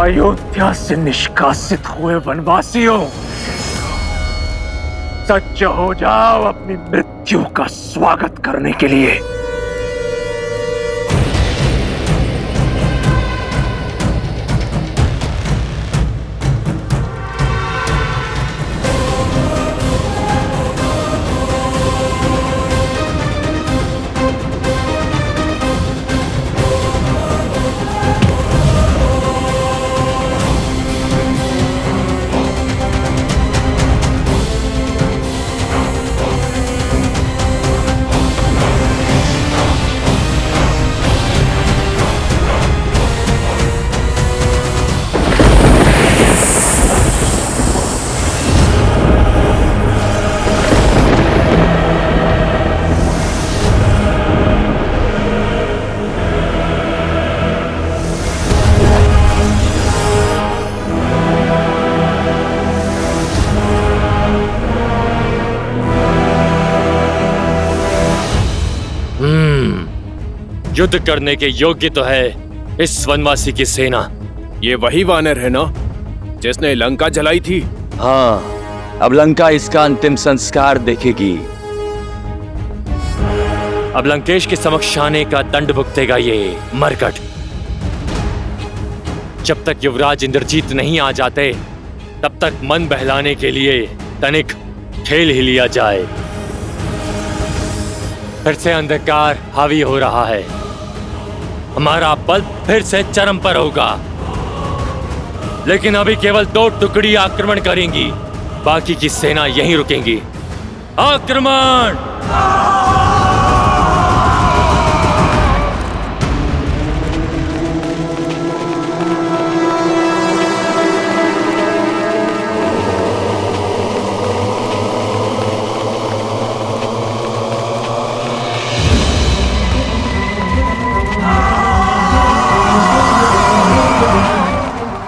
अयोध्या से निष्कासित हुए वनवासियों, सज्ज हो जाओ अपनी मृत्यु का स्वागत करने के लिए। युद्ध करने के योग्य तो है इस वनवासी की सेना। ये वही वानर है ना जिसने लंका जलाई थी? हाँ, अब लंका इसका अंतिम संस्कार देखेगी। अब लंकेश के समक्ष आने का दंड भुगतेगा ये मरकट। जब तक युवराज इंद्रजीत नहीं आ जाते तब तक मन बहलाने के लिए तनिक खेल ही लिया जाए। फिर से अंधकार हावी हो रहा है, हमारा बल फिर से चरम पर होगा। लेकिन अभी केवल 2 टुकड़ी आक्रमण करेंगी, बाकी की सेना यहीं रुकेंगी। आक्रमण!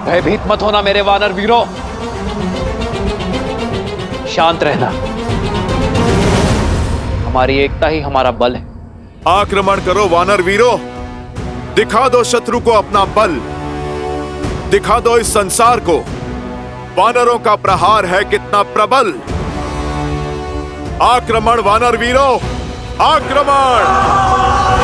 भयभीत मत होना मेरे वानर वीरों, शांत रहना। हमारी एकता ही हमारा बल है। आक्रमण करो वानर वीरों, दिखा दो शत्रु को अपना बल, दिखा दो इस संसार को वानरों का प्रहार है कितना प्रबल। आक्रमण वानर वीरों, आक्रमण!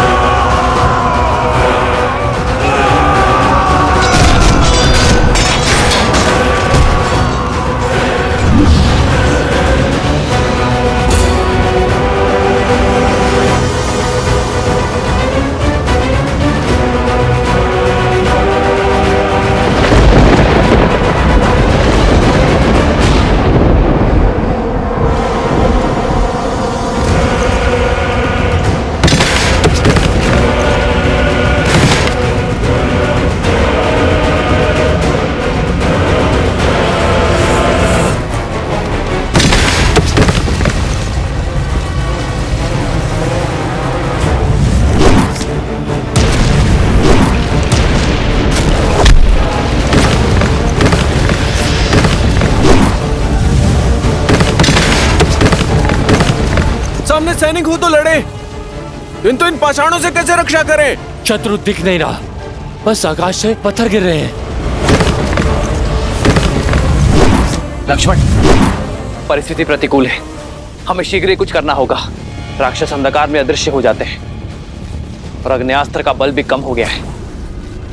सामने सैनिक हो तो लड़े, किंतु इन पाषाणों से कैसे रक्षा करें? शत्रु दिख नहीं रहा, बस आकाश से पत्थर गिर रहे हैं। लक्ष्मण, परिस्थिति प्रतिकूल है, हमें शीघ्र ही कुछ करना होगा। राक्षस अंधकार में अदृश्य हो जाते हैं और अग्न्यास्त्र का बल भी कम हो गया है।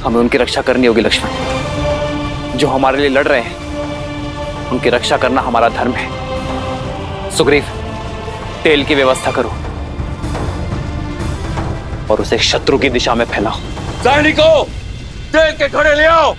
हमें उनकी रक्षा करनी होगी लक्ष्मण। जो हमारे लिए लड़ रहे हैं उनकी रक्षा करना हमारा धर्म है। सुग्रीव, तेल की व्यवस्था करो और उसे शत्रु की दिशा में फैलाओ। सैनिकों, तेल के घड़े ले आओ।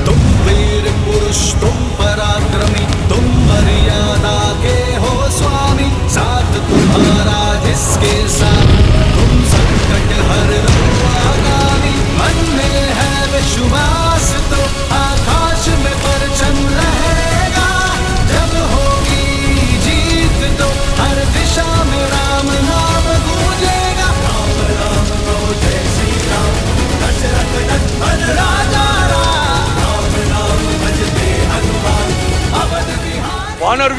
तुम वीर पुरुष, तुम पराक्रमी, तुम मर्यादा के हो स्वामी। साथ तुम्हारा जिसके साथ, तुम संकट हर आगामी। मन में है विश्वास तो आकाश में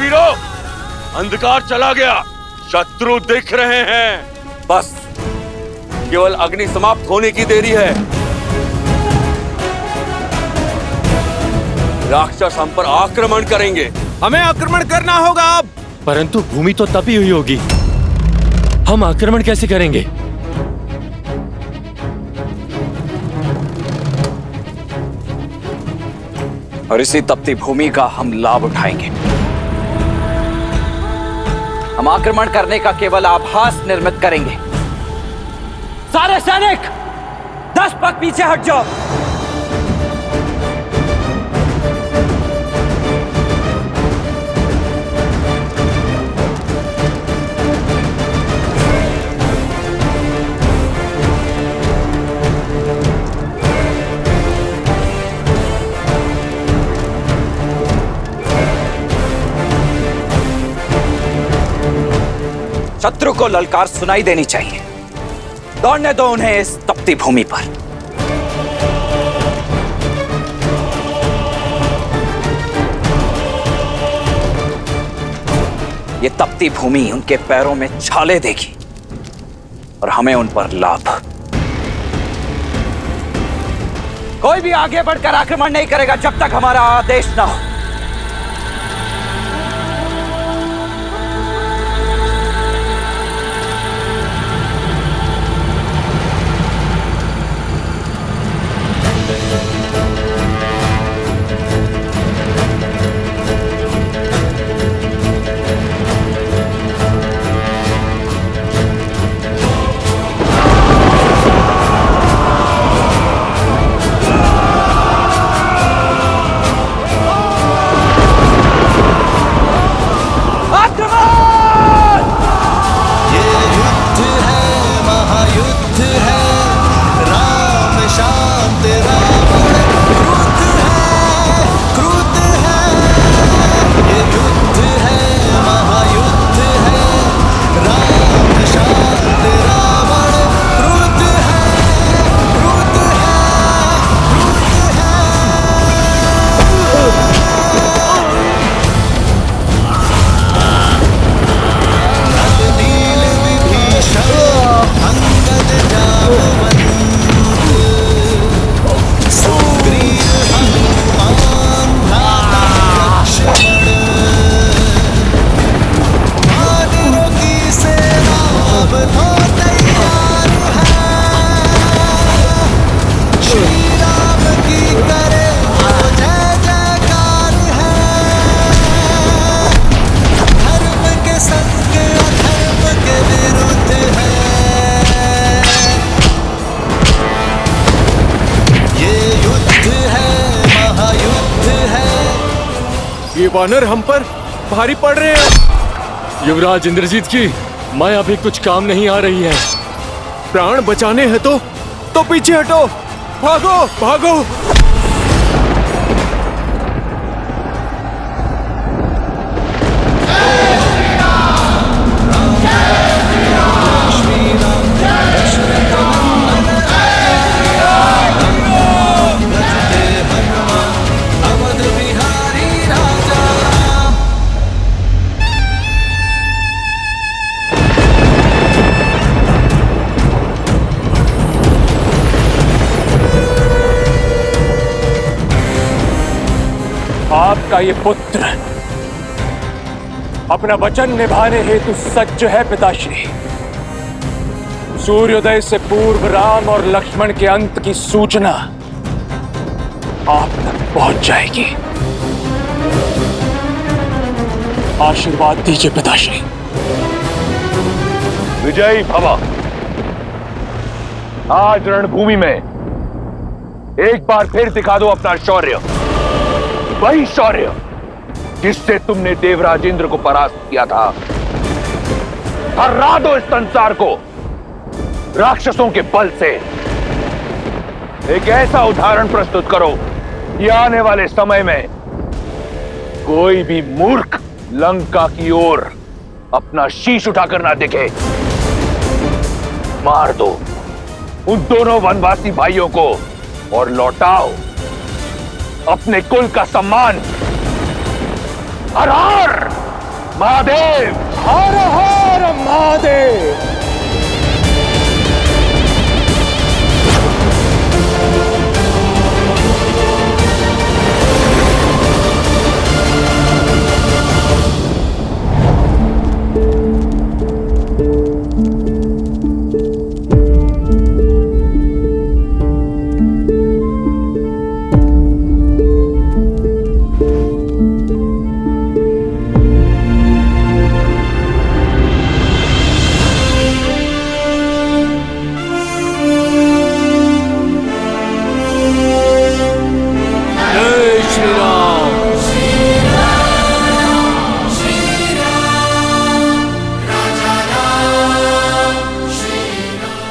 वीरों, अंधकार चला गया, शत्रु दिख रहे हैं। बस केवल अग्नि समाप्त होने की देरी है। राक्षस हम पर आक्रमण करेंगे। हमें आक्रमण करना होगा अब। परंतु भूमि तो तपी हुई होगी, हम आक्रमण कैसे करेंगे? और इसी तपती भूमि का हम लाभ उठाएंगे। हम आक्रमण करने का केवल आभास निर्मित करेंगे। सारे सैनिक 10 पग पीछे हट जाओ। शत्रु को ललकार सुनाई देनी चाहिए। दौड़ने दो उन्हें इस तपती भूमि पर। ये तपती भूमि उनके पैरों में छाले देगी और हमें उन पर लाभ। कोई भी आगे बढ़कर आक्रमण नहीं करेगा जब तक हमारा आदेश ना हो। ये वानर हम पर भारी पड़ रहे हैं। युवराज इंद्रजीत की माया भी कुछ काम नहीं आ रही है। प्राण बचाने हैं तो पीछे हटो। भागो भागो। आपका ये पुत्र अपना वचन निभाने हेतु सज्ज है पिताश्री। सूर्योदय से पूर्व राम और लक्ष्मण के अंत की सूचना आप तक पहुंच जाएगी। आशीर्वाद दीजिए पिताश्री। विजयी भव। आज रणभूमि में एक बार फिर दिखा दो अपना शौर्य, वही शौर्य जिससे तुमने देवराज इंद्र को परास्त किया था। हरा दो इस संसार को राक्षसों के बल से। एक ऐसा उदाहरण प्रस्तुत करो कि आने वाले समय में कोई भी मूर्ख लंका की ओर अपना शीश उठाकर ना दिखे। मार दो उन दोनों वनवासी भाइयों को और लौटाओ अपने कुल का सम्मान। हर हर महादेव! हर हर महादेव!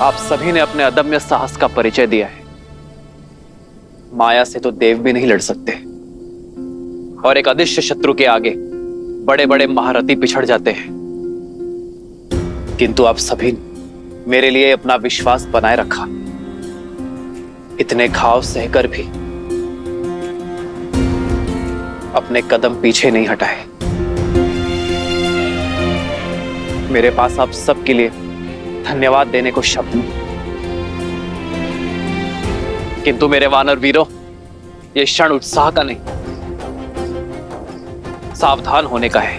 आप सभी ने अपने अदम्य साहस का परिचय दिया है। माया से तो देव भी नहीं लड़ सकते, और एक अदृश्य शत्रु के आगे बड़े बड़े महारथी पिछड़ जाते हैं। किंतु आप सभी ने मेरे लिए अपना विश्वास बनाए रखा। इतने घाव सहकर भी अपने कदम पीछे नहीं हटाए। मेरे पास आप सबके लिए धन्यवाद देने को शब्द नहीं, किंतु मेरे वानर वीरों, यह क्षण उत्साह का नहीं, सावधान होने का है।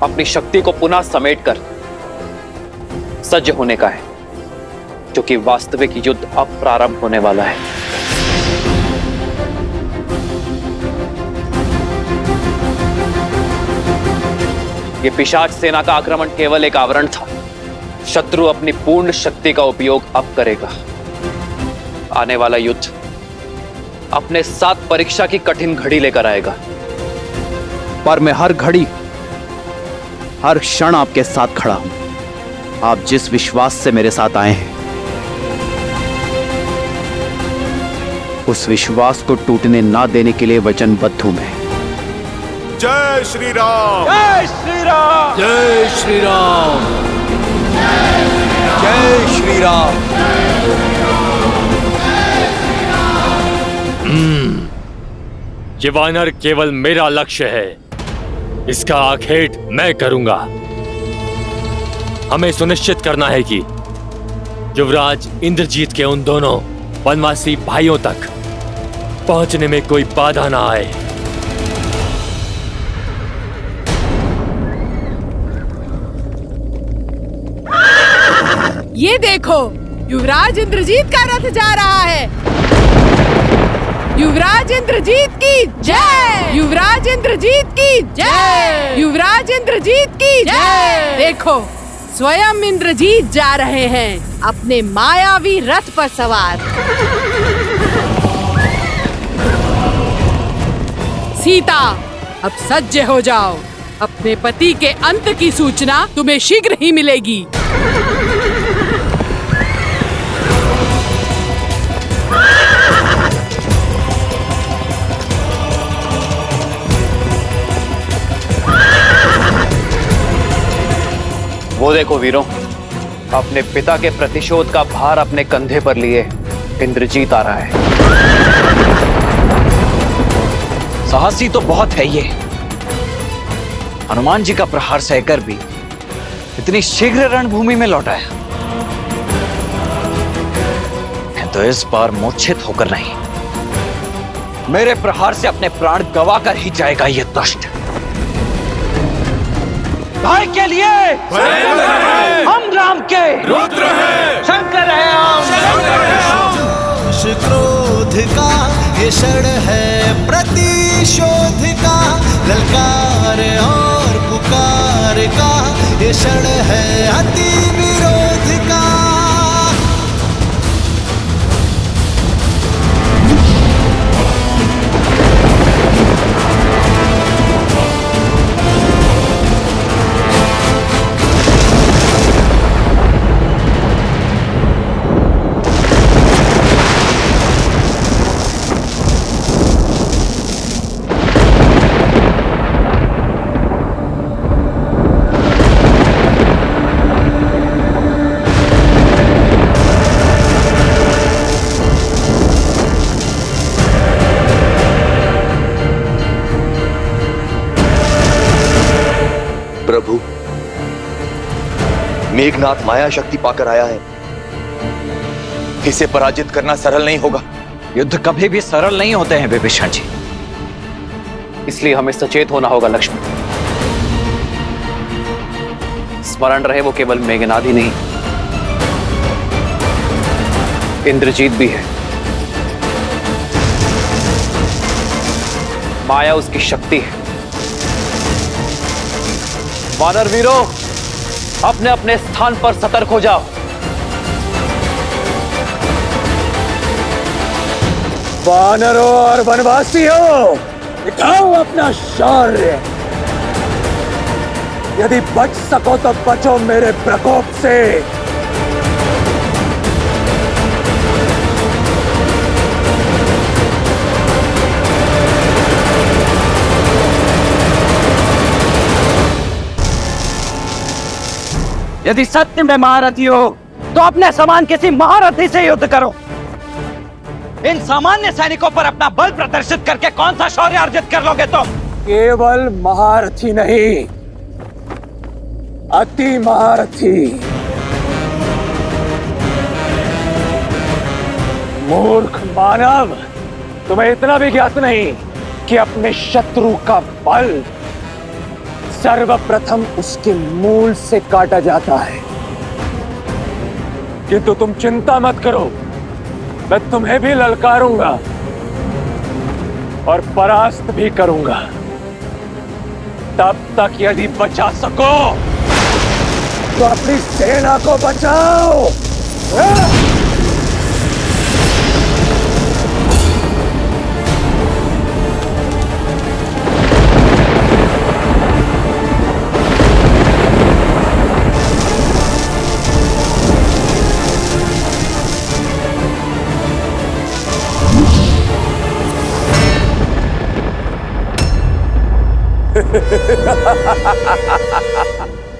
अपनी शक्ति को पुनः समेटकर सज्ज होने का है, क्योंकि वास्तविक युद्ध अब प्रारंभ होने वाला है। यह पिशाच सेना का आक्रमण केवल एक आवरण था। शत्रु अपनी पूर्ण शक्ति का उपयोग अब करेगा। आने वाला युद्ध अपने साथ परीक्षा की कठिन घड़ी लेकर आएगा। पर मैं हर घड़ी, हर क्षण आपके साथ खड़ा हूं। आप जिस विश्वास से मेरे साथ आए हैं, उस विश्वास को टूटने ना देने के लिए वचनबद्ध हूं मैं। जय श्री राम! जय श्री राम! जय श्री राम! जय श्री राम! ये वानर केवल मेरा लक्ष्य है। इसका आखेट मैं करूंगा। हमें सुनिश्चित करना है कि युवराज इंद्रजीत के उन दोनों वनवासी भाइयों तक पहुंचने में कोई बाधा ना आए। ये देखो, युवराज इंद्रजीत का रथ जा रहा है। युवराज इंद्रजीत की जय! युवराज इंद्रजीत की जय! युवराज इंद्रजीत की जय! देखो, स्वयं इंद्रजीत जा रहे हैं अपने मायावी रथ पर सवार। सीता, अब सज्ज हो जाओ। अपने पति के अंत की सूचना तुम्हें शीघ्र ही मिलेगी। वो देखो वीरों, अपने पिता के प्रतिशोध का भार अपने कंधे पर लिए इंद्रजीत आ रहा है। साहसी तो बहुत है ये। हनुमान जी का प्रहार सहकर भी इतनी शीघ्र रणभूमि में लौट आया। मैं तो इस बार मूर्छित होकर नहीं, मेरे प्रहार से अपने प्राण गंवाकर ही जाएगा ये दुष्ट। भाई के लिए हम राम के रुद्र हैं, शंकर है हम। क्रोध का ये क्षण है प्रतिशोध का, ललकार और पुकार का ये क्षण है अति विरोध का। प्रभु, मेघनाथ माया शक्ति पाकर आया है। इसे पराजित करना सरल नहीं होगा। युद्ध कभी भी सरल नहीं होते हैं विभीषण जी। इसलिए हमें सचेत होना होगा लक्ष्मण। स्मरण रहे वो केवल मेघनाद ही नहीं, इंद्रजीत भी है। माया उसकी शक्ति है। वानर वीरों, अपने अपने स्थान पर सतर्क हो जाओ। वानरों और वनवासियों, दिखाओ अपना शौर्य। यदि बच सको तो बचो मेरे प्रकोप से। यदि सत्य में महारथी हो तो अपने समान किसी महारथी से युद्ध करो। इन सामान्य सैनिकों पर अपना बल प्रदर्शित करके कौन सा शौर्य अर्जित कर लोगे तुम? केवल महारथी नहीं, अति महारथी। मूर्ख मानव, तुम्हें इतना भी ज्ञात नहीं कि अपने शत्रु का बल सर्वप्रथम उसके मूल से काटा जाता है। किंतु तुम चिंता मत करो, मैं तुम्हें भी ललकारूंगा और परास्त भी करूंगा। तब तक यदि बचा सको तो अपनी सेना को बचाओ।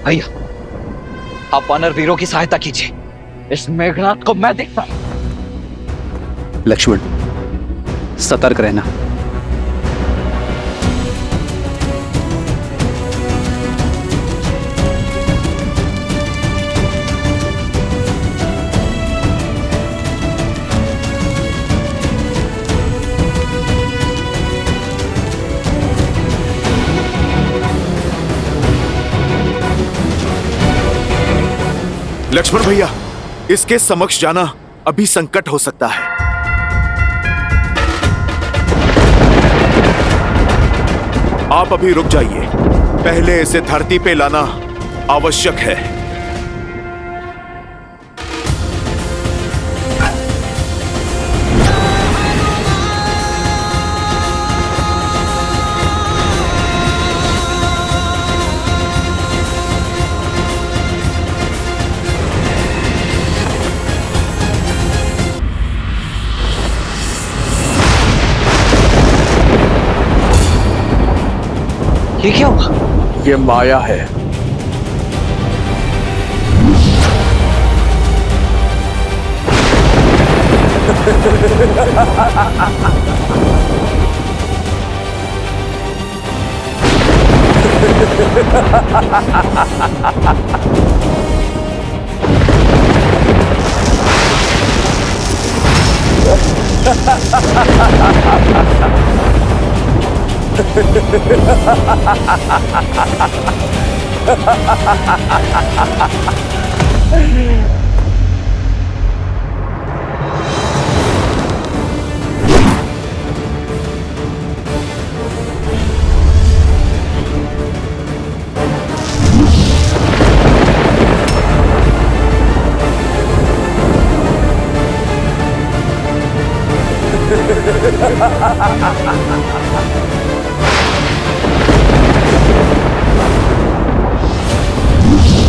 भैया, आप वानर वीरों की सहायता कीजिए। इस मेघनाथ को मैं देखता हूं। लक्ष्मण, सतर्क रहना। लक्ष्मण भैया, इसके समक्ष जाना अभी संकट हो सकता है। आप अभी रुक जाइए, पहले इसे धरती पे लाना आवश्यक है। ये क्या हुआ? ये माया है।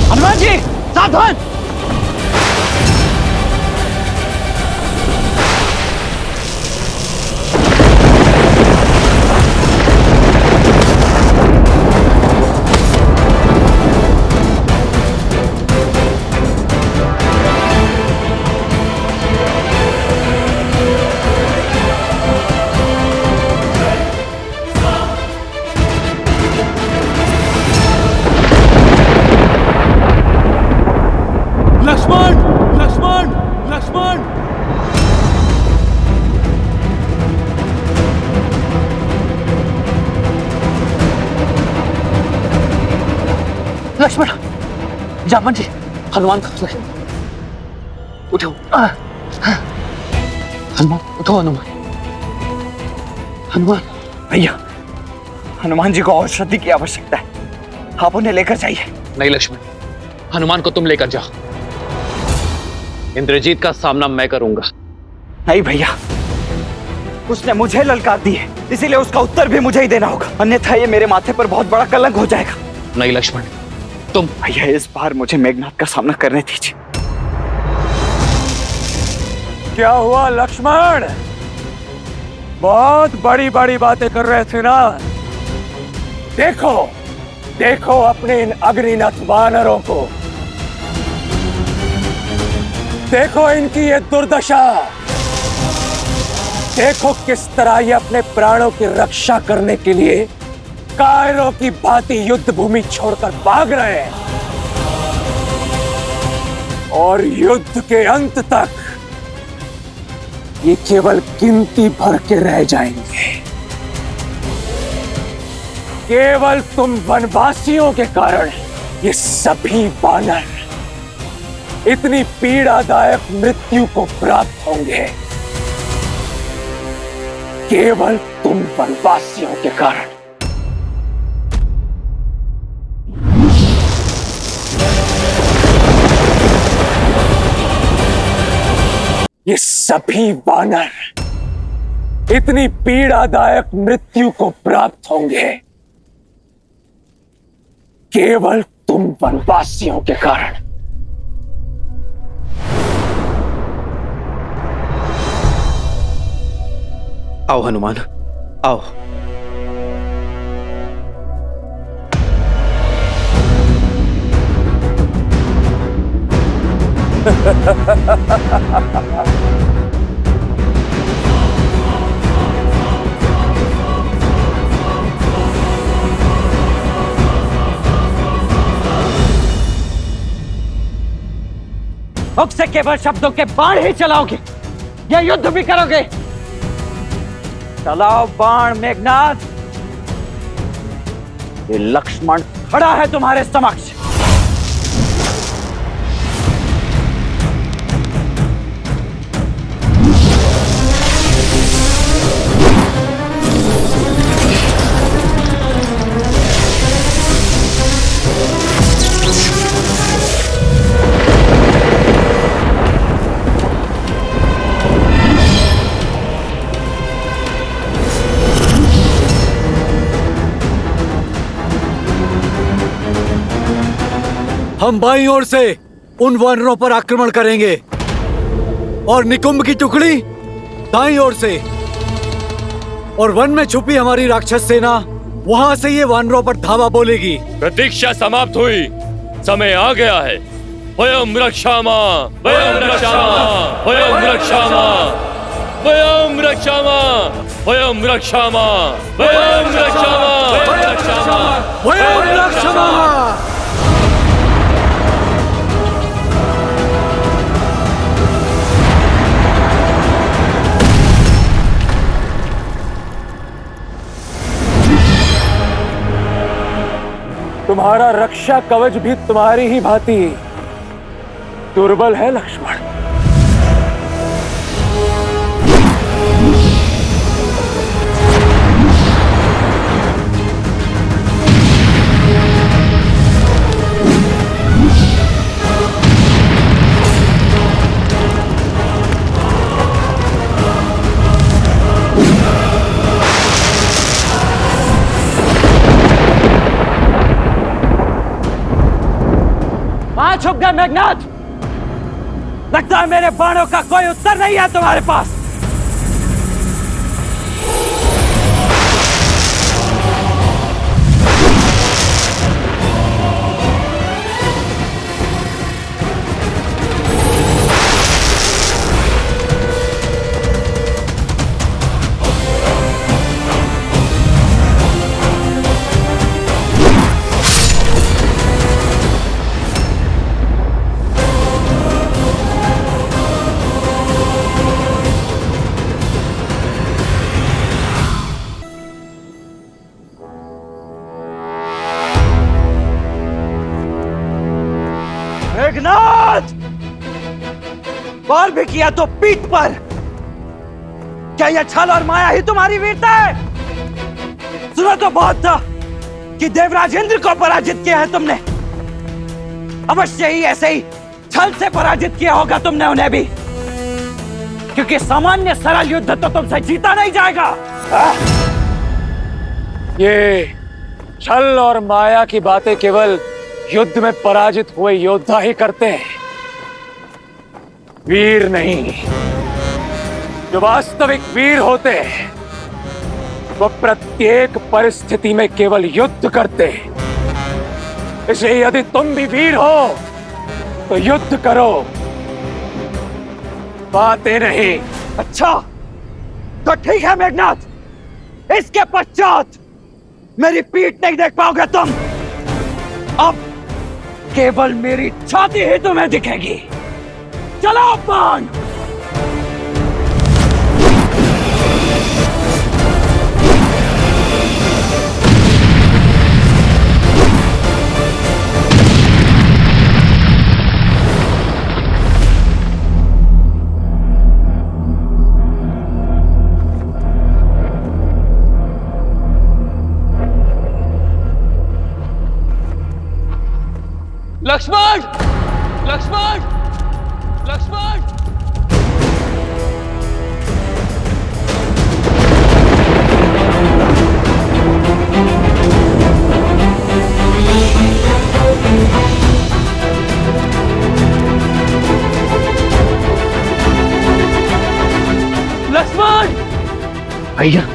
हनुमान जी, सावधान! लक्ष्मण, जामन जी, हनुमान को उठो। हनुमान उठो, हनुमान। हनुमान भैया, हनुमान जी को औषधि की आवश्यकता है, आप उन्हें लेकर जाइए। नहीं लक्ष्मण, हनुमान को तुम लेकर जाओ। इंद्रजीत का सामना मैं करूंगा। नहीं भैया, उसने मुझे ललकार दी है, इसीलिए उसका उत्तर भी मुझे ही देना होगा, अन्यथा ये मेरे माथे पर बहुत बड़ा कलंक हो जाएगा। नहीं लक्ष्मण, तुम। भैया, इस बार मुझे मेघनाथ का सामना करने दीजिए। क्या हुआ लक्ष्मण? बहुत बड़ी बड़ी बातें कर रहे थे ना। देखो देखो अपने इन अग्निनथ वानरों को, देखो इनकी ये दुर्दशा, देखो किस तरह ये अपने प्राणों की रक्षा करने के लिए कायरों की भांति युद्ध भूमि छोड़कर भाग रहे हैं, और युद्ध के अंत तक ये केवल गिनती भर के रह जाएंगे। केवल तुम वनवासियों के कारण ये सभी वानर इतनी पीड़ादायक मृत्यु को प्राप्त होंगे, केवल तुम वनवासियों के कारण। ये सभी वानर इतनी पीड़ादायक मृत्यु को प्राप्त होंगे, केवल तुम वनवासियों के कारण। आओ हनुमान, आओ। मुख से केवल शब्दों के बाण ही चलाओगे या युद्ध भी करोगे? चलाओ बाण मेघनाथ। ये लक्ष्मण खड़ा है तुम्हारे समक्ष। हम बाईं ओर से उन वानरों पर आक्रमण करेंगे और निकुंभ की टुकड़ी दाईं ओर से, और वन में छुपी हमारी राक्षस सेना वहां से ये वानरों पर धावा बोलेगी। प्रतीक्षा समाप्त हुई, समय आ गया है। वयम रक्षामा, वयम रक्षामा, वयम रक्षामा, वयम रक्षामा, वयम रक्षामा, वयम रक्षामा, वयम रक्षामा, वयम रक्षामा। तुम्हारा रक्षा कवच भी तुम्हारी ही भांति दुर्बल है लक्ष्मण। कहां छुप गए मेघनाथ? लगता है मेरे बाणों का कोई उत्तर नहीं है तुम्हारे पास। मेघनाथ, बार भी किया तो पीठ पर। क्या यह छल और माया ही तुम्हारी वीरता है? सुना तो बहुत था कि देवराज इंद्र को पराजित किया है तुमने। अवश्य ही ऐसे ही छल से पराजित किया होगा तुमने उन्हें भी, क्योंकि सामान्य सरल युद्ध तो तुमसे जीता नहीं जाएगा। ये छल और माया की बातें केवल युद्ध में पराजित हुए योद्धा ही करते हैं, वीर नहीं। जो वास्तविक वीर होते हैं वो प्रत्येक परिस्थिति में केवल युद्ध करते हैं। इसलिए यदि तुम भी वीर हो तो युद्ध करो, बातें नहीं। अच्छा तो ठीक है मेघनाथ, इसके पश्चात मेरी पीठ नहीं देख पाओगे तुम। अब केवल मेरी छाती ही तुम्हें दिखेगी। चलो बाण। लक्ष्मण, लक्ष्मण, लक्ष्मण। लक्ष्मण भैया,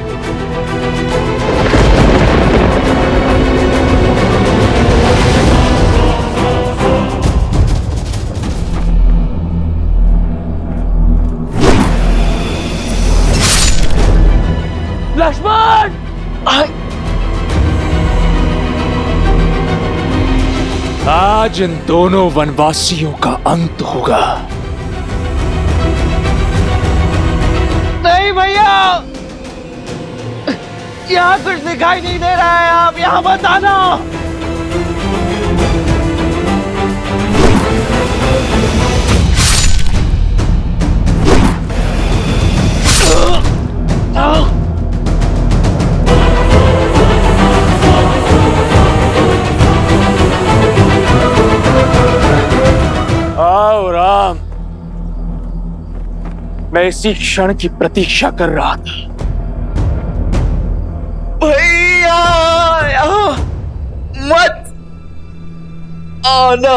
लक्ष्मण। आज इन दोनों वनवासियों का अंत होगा। नहीं भैया, यहाँ कुछ दिखाई नहीं दे रहा है, आप यहाँ मत आना। आओ राम, मैं इसी क्षण की प्रतीक्षा कर रहा था। भैया मत आना।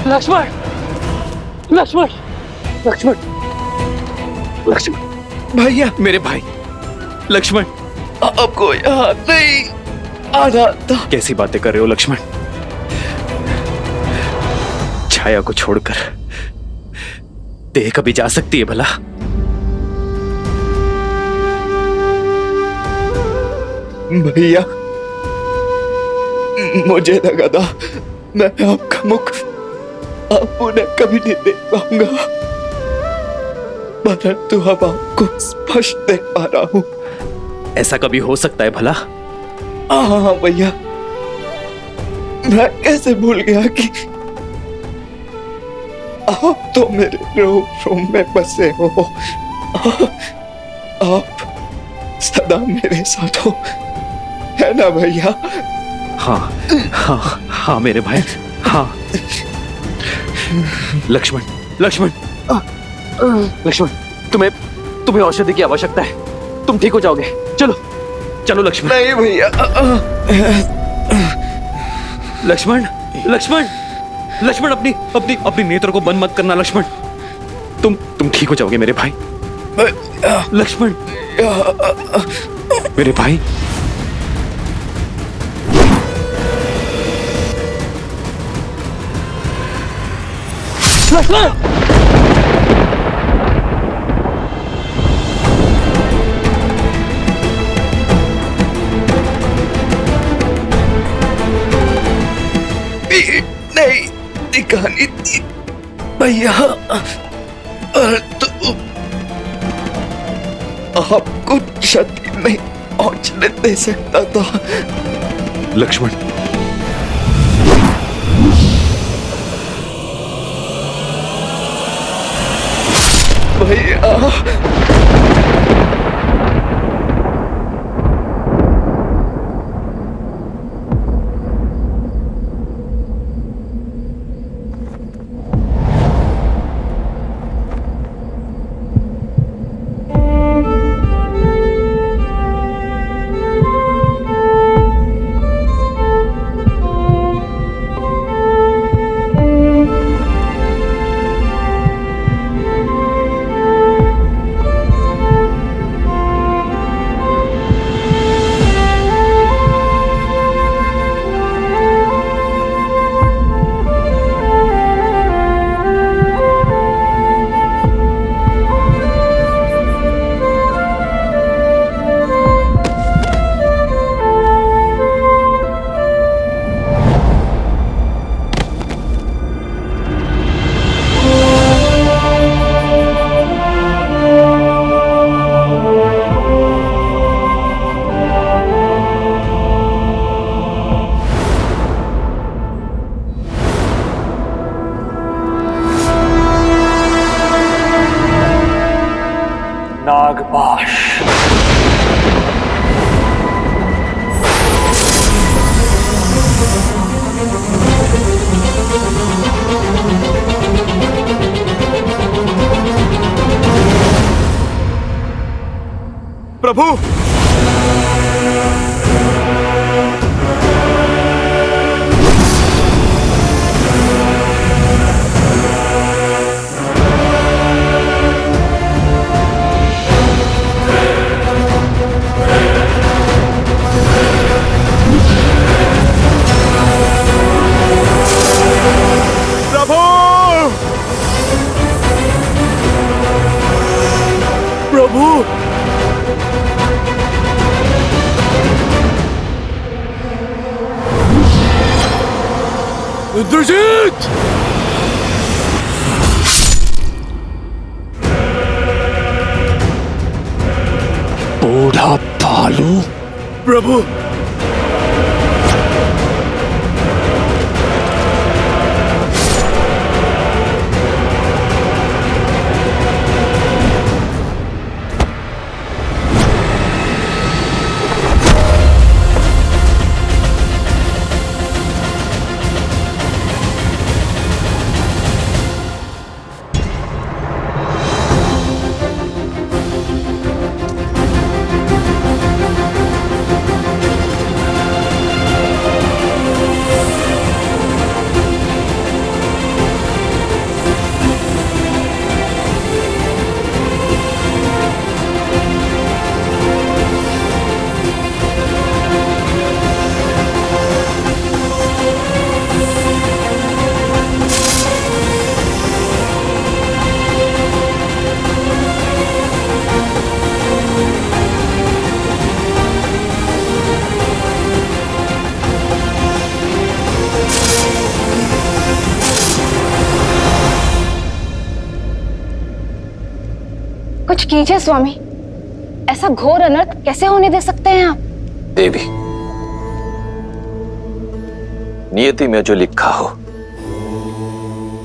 लक्ष्मण, लक्ष्मण, लक्ष्मण, लक्ष्मण भैया मेरे भाई लक्ष्मण। आपको यहाँ नहीं आना था। कैसी बातें कर रहे हो लक्ष्मण? छाया को छोड़कर देह कभी जा सकती है भला? भैया मुझे लगा था मैं आपका मुख आप उन्हें कभी नहीं देख पाऊंगा, परंतु अब आपको स्पष्ट देख पा रहा हूं। ऐसा कभी हो सकता है भला? हाँ भैया, मैं कैसे भूल गया कि आप तो मेरे रूम में बसे हो। आप सदा मेरे साथ हो, है ना भैया? हाँ हाँ हाँ मेरे भाई, हाँ। लक्ष्मण, लक्ष्मण, लक्ष्मण, तुम्हें औषधि की आवश्यकता है। तुम ठीक हो जाओगे। चलो चलो लक्ष्मण। नहीं भैया। लक्ष्मण, लक्ष्मण, लक्ष्मण, अपनी अपनी अपनी नेत्र को बंद मत करना लक्ष्मण। तुम ठीक हो जाओगे मेरे भाई। लक्ष्मण, मेरे भाई। लक्ष्मण, नहीं दिखानी थी भैया, और तो आपको क्षति नहीं पहुंचने दे सकता था। लक्ष्मण, भैया नागपाश। प्रभु, प्रभु, इंद्रजीत! बूढ़ा भालू। प्रभु, कुछ कीजिए स्वामी, ऐसा घोर अनर्थ कैसे होने दे सकते हैं आप? देवी, नियति में जो लिखा हो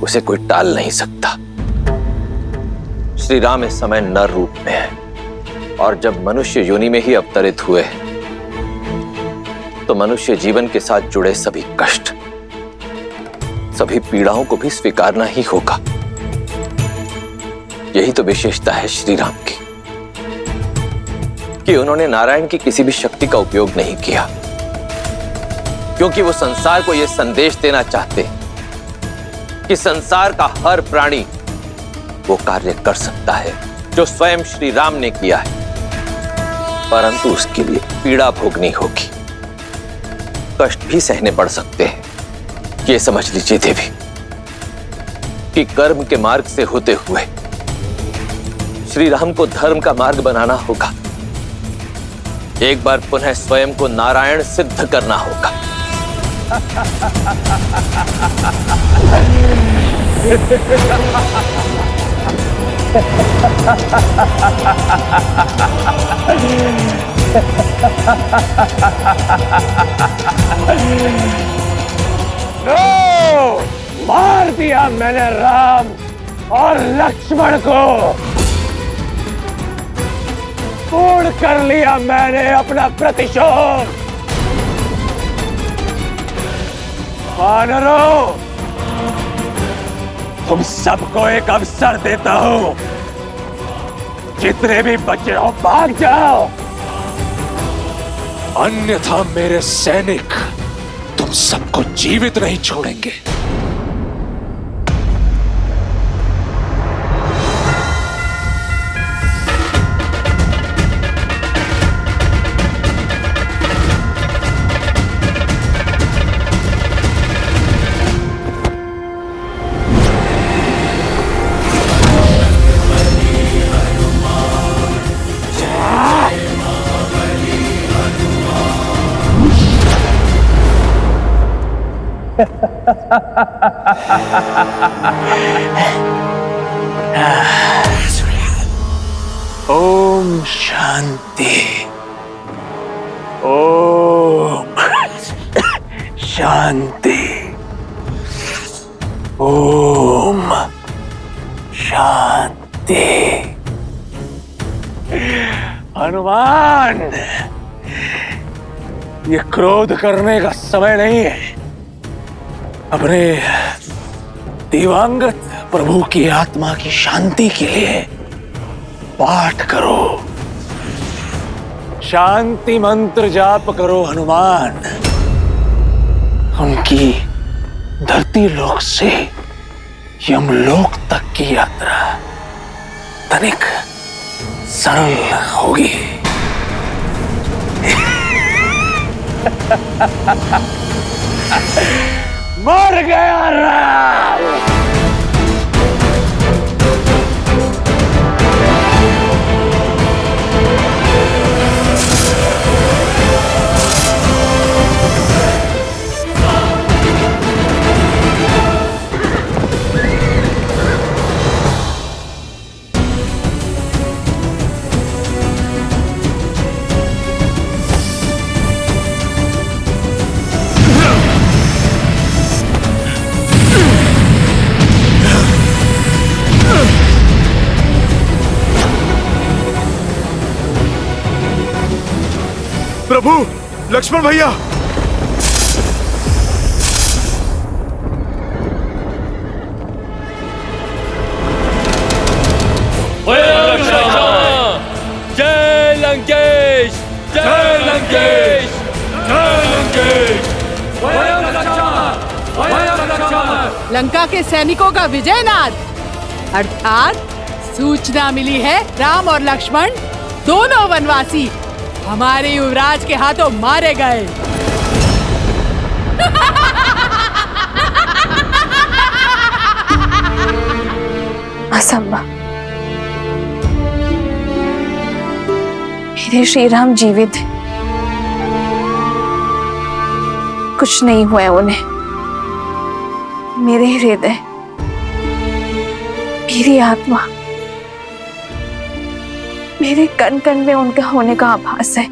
उसे कोई टाल नहीं सकता। श्री राम इस समय नर रूप में है और जब मनुष्य योनि में ही अवतरित हुए तो मनुष्य जीवन के साथ जुड़े सभी कष्ट, सभी पीड़ाओं को भी स्वीकारना ही होगा। यही तो विशेषता है श्री राम की कि उन्होंने नारायण की किसी भी शक्ति का उपयोग नहीं किया, क्योंकि वो संसार को यह संदेश देना चाहते कि संसार का हर प्राणी वो कार्य कर सकता है जो स्वयं श्री राम ने किया है, परंतु उसके लिए पीड़ा भोगनी होगी, कष्ट भी सहने पड़ सकते हैं। ये समझ लीजिए देवी कि कर्म के मार्ग से होते हुए श्री राम को धर्म का मार्ग बनाना होगा। एक बार पुनः स्वयं को नारायण सिद्ध करना होगा। नो! मार दिया मैंने राम और लक्ष्मण को, पूर्ण कर लिया मैंने अपना प्रतिशोध। वानरों, तुम सबको एक अवसर देता हूं, जितने भी बचे हो भाग जाओ, अन्यथा मेरे सैनिक तुम सबको जीवित नहीं छोड़ेंगे। ओम शांति, ओम शांति, ओम शांति। हनुमान, ये क्रोध करने का समय नहीं है। अपने दिवंगत प्रभु की आत्मा की शांति के लिए पाठ करो, शांति मंत्र जाप करो हनुमान। उनकी धरती लोक से यमलोक तक की यात्रा तनिक सरल होगी। मर गया राम। प्रभु, लक्ष्मण भैया, जय लंकेश, जय लंकेश, जय लंकेश। लंका के सैनिकों का विजयनाद, अर्थात सूचना मिली है राम और लक्ष्मण दोनों वनवासी हमारे युवराज के हाथों मारे गए। असंभव। मेरे श्री राम जीवित हैं। कुछ नहीं हुआ है उन्हें। मेरे हृदय, मेरी आत्मा, मेरे कण कण में उनका होने का आभास है।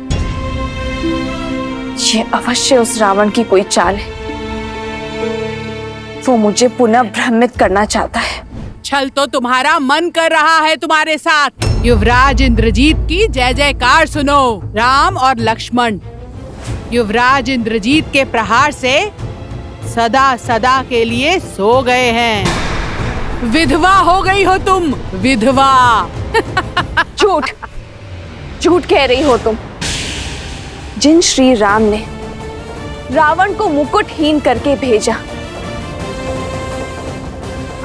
ये अवश्य उस रावण की कोई चाल है। वो मुझे पुनः भ्रमित करना चाहता है। छल तो तुम्हारा मन कर रहा है तुम्हारे साथ। युवराज इंद्रजीत की जय जयकार सुनो। राम और लक्ष्मण युवराज इंद्रजीत के प्रहार से सदा सदा के लिए सो गए हैं। विधवा हो गई हो तुम, विधवा। झूठ, झूठ कह रही हो तुम। जिन श्री राम ने रावण को मुकुटहीन करके भेजा,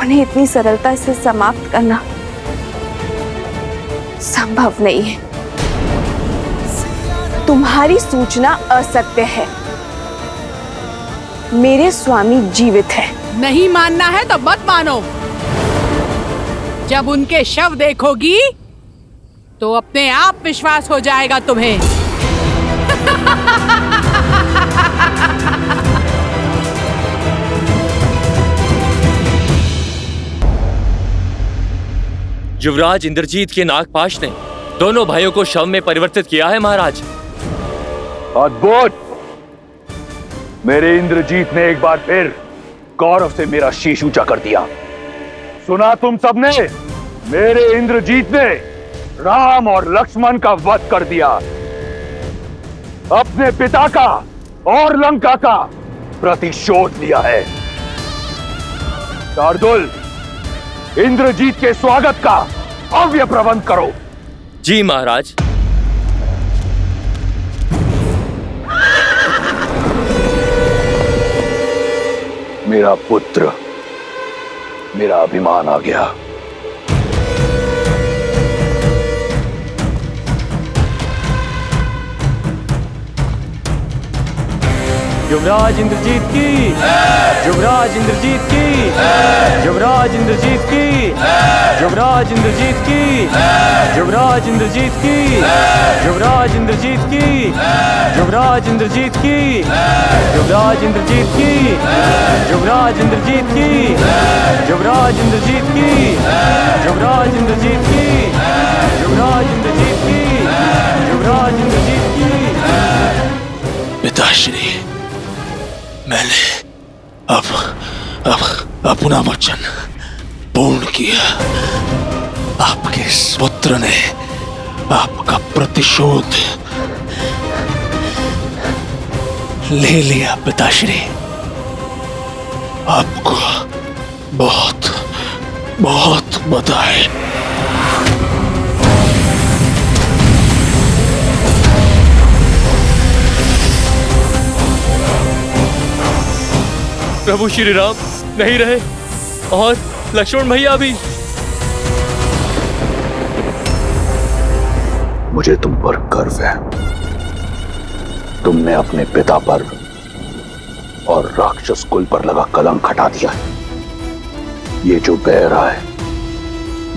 उन्हें इतनी सरलता से समाप्त करना संभव नहीं है। तुम्हारी सूचना असत्य है। मेरे स्वामी जीवित है। नहीं मानना है तो मत मानो। जब उनके शव देखोगी तो अपने आप विश्वास हो जाएगा तुम्हें। युवराज इंद्रजीत के नागपाश ने दोनों भाइयों को शव में परिवर्तित किया है महाराज। अद्भुत! मेरे इंद्रजीत ने एक बार फिर गौरव से मेरा शीश ऊंचा कर दिया। सुना तुम सबने? मेरे इंद्रजीत ने राम और लक्ष्मण का वध कर दिया, अपने पिता का और लंका का प्रतिशोध लिया है। शार्दुल, इंद्रजीत के स्वागत का भव्य प्रबंध करो। जी महाराज। मेरा पुत्र, मेरा अभिमान आ गया। युवराज इंद्रजीत की, युवराज इंद्रजीत की, युवराज इंद्रजीत की, युवराज इंद्रजीत की, युवराज इंद्रजीत की, युवराज इंद्रजीत की, युवराज इंद्रजीत की, युवराज इंद्रजीत की, युवराज इंद्रजीत की, युवराज इंद्रजीत की, युवराज इंद्रजीत की, युवराज इंद्रजीत की, युवराज इंद्रजीत की। पिताश्री, मैंने अब अपना वचन पूर्ण किया। आपके इस पुत्र ने आपका प्रतिशोध ले लिया पिताश्री। आपको बहुत बहुत बधाई। प्रभु श्री राम नहीं रहे और लक्ष्मण भैया भी। मुझे तुम पर गर्व है। तुमने अपने पिता पर और राक्षस कुल पर लगा कलंक हटा दिया है। ये जो बह रहा है,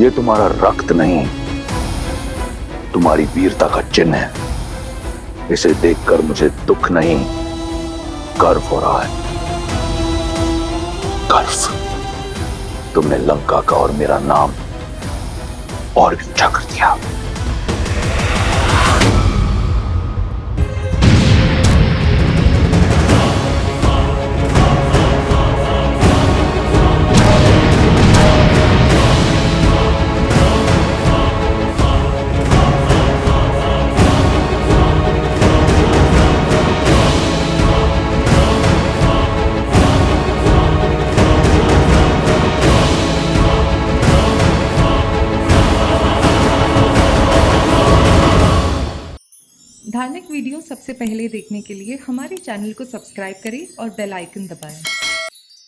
ये तुम्हारा रक्त नहीं, तुम्हारी वीरता का चिन्ह है। इसे देखकर मुझे दुख नहीं, गर्व हो रहा है। गर्व। तुमने लंका का और मेरा नाम और भी ऊंचा कर दिया। धार्मिक वीडियो सबसे पहले देखने के लिए हमारे चैनल को सब्सक्राइब करें और बेल आइकन दबाएं।